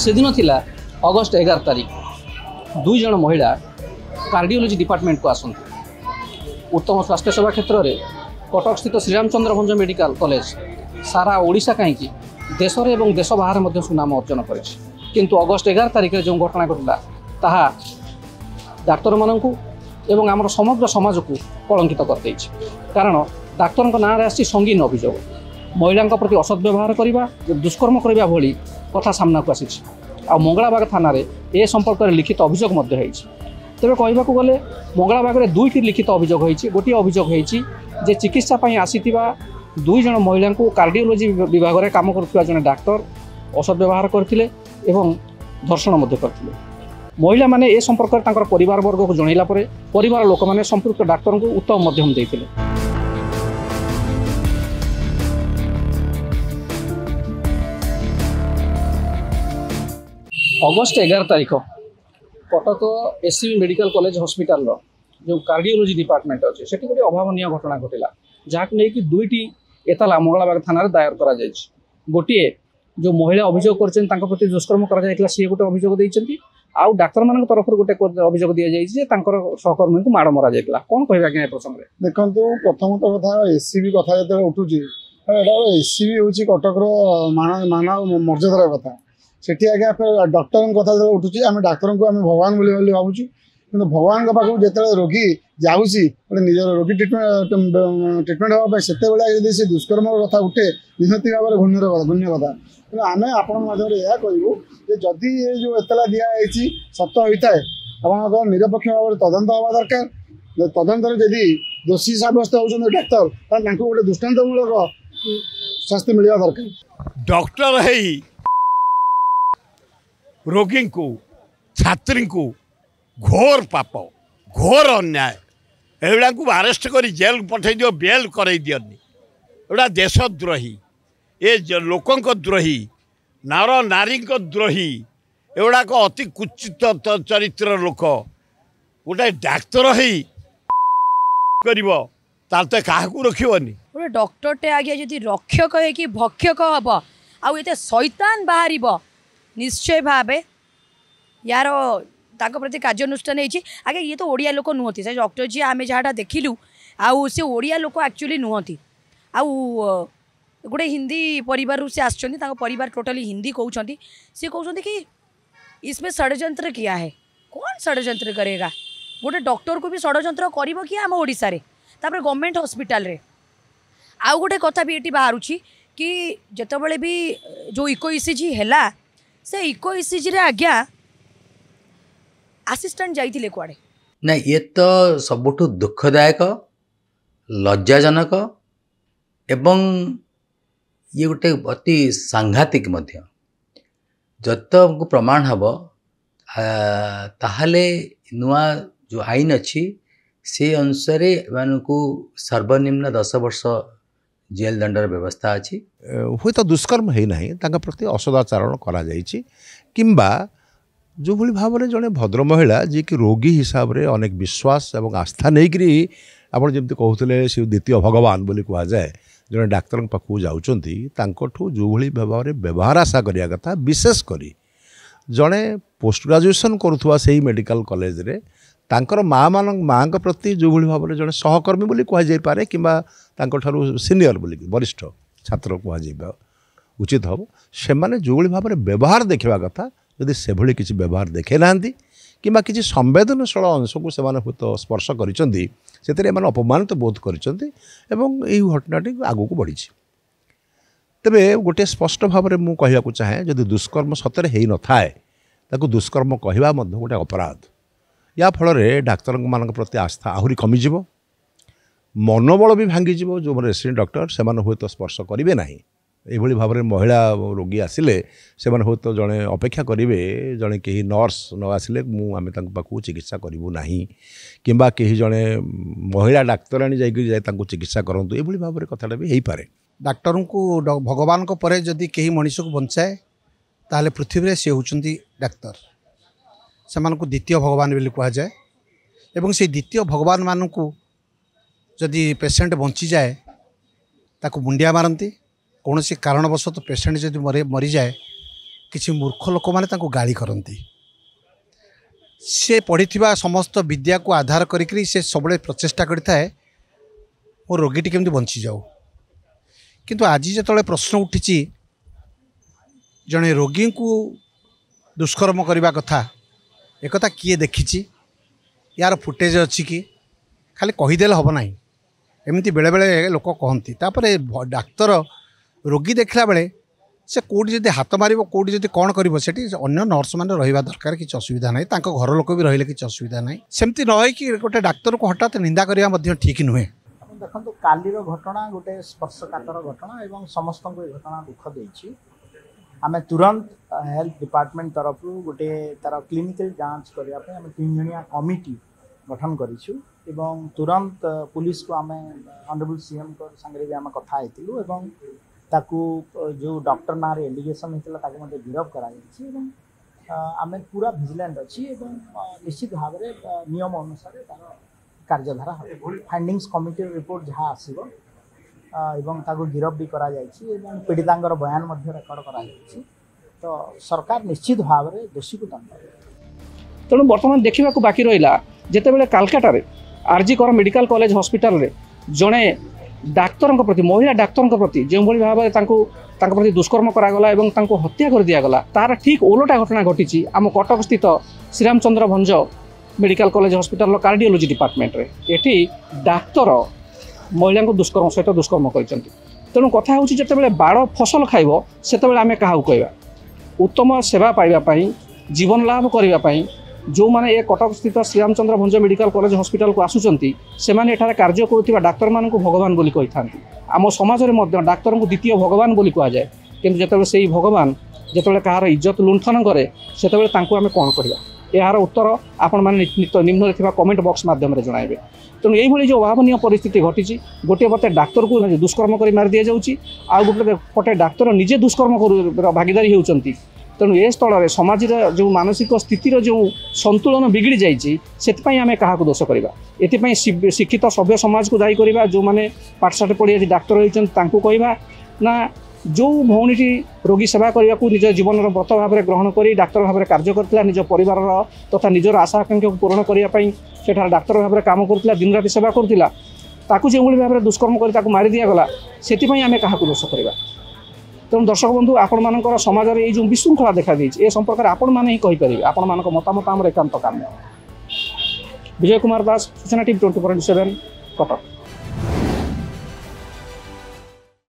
से दिन थिला अगस्ट 11 तारिख 2 जन महिला कार्डियोलोजी डिपार्टमेंट को आसती उत्तम स्वास्थ्य सेवा क्षेत्र में कटक स्थित श्रीरामचंद्र भंज मेडिकल कॉलेज सारा ओडिशा कहीं देश और देश बाहर सुनाम अर्जन किंतु अगस्ट 11 तारिख जो घटना घटला ताहा डाक्तर मानू एवं आमर समग्र समाज को कलंकित कर कारण डाक्तर ना आसी संगीन अभियोग महिला प्रति असद व्यवहार करवा दुष्कर्म करने भली कथा सामना को आसी आ मंगलाबाग थाना ए संपर्क में लिखित अभियोग तेरे कहवाक गले मंगलाबाग में 2टी लिखित अभियोग होती गोटे अभियोग होती चिकित्सापी आसीथिबा 2 जन महिला को कार्डियोलोजी विभाग में काम करुवा जड़े डाक्तर असद व्यवहार करते एवं धर्षण करते महिला माने ए संपर्क में परिवार वर्ग को जनइला परिवार लोक मैंने संपुक्त डाक्तर को उत्तम मध्यम देते। अगस्ट 11 तारिख Cuttack SCB medical college hospital जो कार्डियोलोजी डिपार्टमेंट अच्छे से गोटे अभावन घटना घटला जहाँ नहीं 2टी एतला मंगलाबाग थाना दायर करा गोटे जो महिला अभियोग कर प्रति दुष्कर्म कर सी गोटे अभियोग देती आउ डाक्तर मान तरफ गोटे अभियोग दि जाए सहकर्मी को माड़ मरा जाता कौन कह प्रसंग में देखो प्रथमत कथा एससीबी कथा जो उठुची एससीबी हूँ कटक मानव मर्यादार कथा सेठी आज्ञा डॉक्टर कथा जो उठुची आम डाक्तर को आम भगवान बोली भावुँ कि भगवान पाखक जो रोगी जाऊँगी गोटे निजर रोगी ट्रिटमेंट हाँपाई से जब दुष्कर्म कथा उठे निहती भाव घूण्य कथा तेना आम आपण यह कहूँ जदि ये जो एतला दिखाई सत होता है आप निरपेक्ष भाव में तदंत हवा दरकार तदंतर जदि दोषी सब्यस्त होती डाक्तर गोटे दृष्टांतमूलक शास्ति मिलवा दरकार डॉक्टर है रोगी को छात्री को घोर पाप घोर अन्याय एगुड़ा को आरेस्ट कर जेल पठे दियो बेल कर दियनि एगुड़ा देशद्रोही ये लोकों द्रोही नार नारी द्रोही एगुड़ाक अति कुचित चरित्र लोक गोटे डाक्तर ही क्या रखनी गोटे डॉक्टरटे आगे जदि रक्षक है कि भक्षक हम आउ ये शैतान बाहर निश्चय भाव यार ताक प्रति कार्यानुष्ठान आगे ये तो ओडिया लोक नुहति से डॉक्टर जी आम जहाँ देखिलु आउ से ओडिया लोक एक्चुअली नुहति आउ गोटे हिंदी परिवार से आसछन्ती परिवार टोटली हिंदी कहते सी कहते कि इसमें षड्यंत्र किया है कौन षड्यंत्र करेगा गोटे डॉक्टर को भी षड्यंत्र कर कि आम ओडिशा रे तापर गवर्नमेंट हॉस्पिटल रे आउ गोटे कथा भी ये बाहर कि जितेबाला भी जो इको ईसीजी है से इको ईसीजी रे आज्ञा असिस्टेंट जाइए कुआड़े ना ये तो सबुठ दुखदायक लज्जाजनक एवं ये गोटे अति सांघातिक मध्य जत को प्रमाण हम ताहले नुआ जो आईन अच्छी से अनुसार को सर्वनिम्न 10 वर्ष जेल दंडर व्यवस्था अच्छी हुए तो दुष्कर्म है ना प्रति असदाचरण करा किंबा जो भली भाव में जड़े भद्र महिला जी कि रोगी हिसाब से अनेक विश्वास और आस्था नहीं आप जमी कहते से द्वितीय भगवान बोली कह जाए जड़े डाक्तर पाखक जाऊँचु जो भली भाव में व्यवहार आशा करने कथा विशेषकर जड़े पोस्ट ग्रेजुएशन करुवा से मेडिकल कॉलेज रे तांकर माँ के प्रति जो भली भाव में जड़े सहकर्मी बोली कहुपे कि सीनियर बोली वरिष्ठ छात्र कह उचित हम से जो भली भाव में व्यवहार देखा कथा यदि से भली किसी व्यवहार देखे ना कि किसी संवेदनशील अंश को से तो स्पर्श कर अपमानित बोध कर घटनाटी आगू को बढ़ी तेबे गोटे स्पष्ट भाव में मुझे कहवाक चाहे जदि दुष्कर्म सतरे हो न था दुष्कर्म कहवा गोटे अपराध या फल डाक्तर मान प्रति आस्था आहरी कमिज मनोबल भी भांगी जो रेसिडेंट डॉक्टर से हुए तो स्पर्श करेंगे ना ये भाव में महिला रोगी आसिले से हूँ तो जड़े अपेक्षा करेंगे जड़े कहीं नर्स न आसिले मुझे पाखक चिकित्सा करूँ ना कि कहीं जड़े महिला डाक्तराणी जाए चिकित्सा करूँ ये भाव में कथाटा भी हो पारे डाक्टर को भगवान को परे जदि कहीं मनीष को बंचाए ताले पृथ्वी में सी होती डाक्तर से द्वितीय भगवान बोली कह जाए एवं से द्वितीय भगवान मान को जदि पेसेंट बंची जाए ताको मुंडिया मारती कौन सी कारणवश पेसेंट जब मरी जाए किसी मूर्ख लोक मैंने गाड़ी करती से पढ़ी समस्त विद्या को आधार करी से सब प्रचेषा करता है मो रोगीटी केमती बंची जाऊ किंतु आज जो प्रश्न उठी जड़े रोगी को दुष्कर्म करने कथा एक किए देखी यार फुटेज अच्छी कि खाली कहीदेले हम ना एमती बेले बेले लोक कहती डाक्तर रोगी देखला बेले से कौटी जब हाथ मार कौटी जब कौन कर अन्य नर्स मैंने रहा दरकार किसी असुविधा ना घर लोक भी रही किसी असुविधा ना सेमती न कि गोटे डाक्तर को हठात निंदा करवा ठीक नुहे। देखो कालीर घटना गोटे स्पर्शकातर घटना एवं समस्त को घटना दुख देछि आम तुरंत हेल्थ डिपार्टमेंट तरफ गोटे तार क्लिनिकल जांच करने आम 3 जणिया कमिटी गठन करिछु एवं तुरंत पुलिस को आम ऑनरेबल सीएम को संगे भी आम कथा हेतिलु एवं ताकू जो डॉक्टर ना एलिगेशन होता ताकू मते गिरफ करा जायछि एवं आम पूरा विजिलेंट अछि एवं निश्चित भाव में नियम अनुसार तार कार्यधारा फाइंडिंग्स कमिटी रिपोर्ट जहाँ आसो एवं ताकू गिरफ भी करा जायछि एवं पीड़ितांगर बयान मध्य रेकर्ड करा जायछि तो सरकार निश्चित भाव में दोषी को दंड तेणु बर्तमान देखा बाकी रहा जितेबाला कालकाटा आरजी कर मेडिकल कॉलेज हॉस्पिटल रे जड़े डाक्तर प्रति महिला डाक्तर प्रति जो भाव में प्रति दुष्कर्म करागला एवं हत्या कर दिगला तार ठीक ओलटा घटना घटी आम कटक स्थित Shriramchandra Bhanj medical college hospital cardiology department रे एटी डाक्तर महिला को दुष्कर्म सहित दुष्कर्म कर तेणु कथा हूँ जिते बाड़ फसल खाइब से आम क्या कहवा उत्तम सेवा पाइबापी जीवन लाभ करने जो मैंने ये कटक स्थित Shriramchandra Bhanj medical college hospital को आसुचंती से माने एठारे कार्य करुवा डाक्तर मानक भगवान बोली कही था आम समाज में डाक्तर को द्वितीय भगवान बोली कहुए कि जिते से भगवान जिते कहार इज्जत लुंठन करे से आम कौन करवा यार उत्तर आपण मैंने निम्न कमेंट बॉक्स माध्यम जनइबे तेणु यही जो अभावनीय परिस्थिति घटी गोटे पटे डाक्तर को दुष्कर्म कर मार दि जाऊँगी आ गोटे पटे डाक्तर निजे दुष्कर्म भागीदारी होती तेणु ए स्थल में समाज जो मानसिक स्थितिर जो संतुलन बिगड़ी जाइए आम क्या दोष करवा ये शिक्षित सभ्य समाज को दायी करवा जो मैंने पाठशाठ पढ़ी आज डाक्तर होती कहवा ना जो भौणी रोगी सेवा करने को निज जीवन व्रत भाव में ग्रहण कर डाक्तर भाव में कार्य करता निज परिवार तथा निजर आशा आकांक्षा को पूरण करने से डाक्तर भाव में काम करता दिन राति सेवा करता जो भाव में दुष्कर्म कर मारी दिगला से आम क्या दोष करवा तेणु दर्शक बंधु आपण मान समाज में ये विशृंखला देखा ए संपर्क में आपण मैंने ही कहींपर आपण मान मतामत आम एकांत काम्य। विजय कुमार दास सूचना टीवी 24/7 कटक।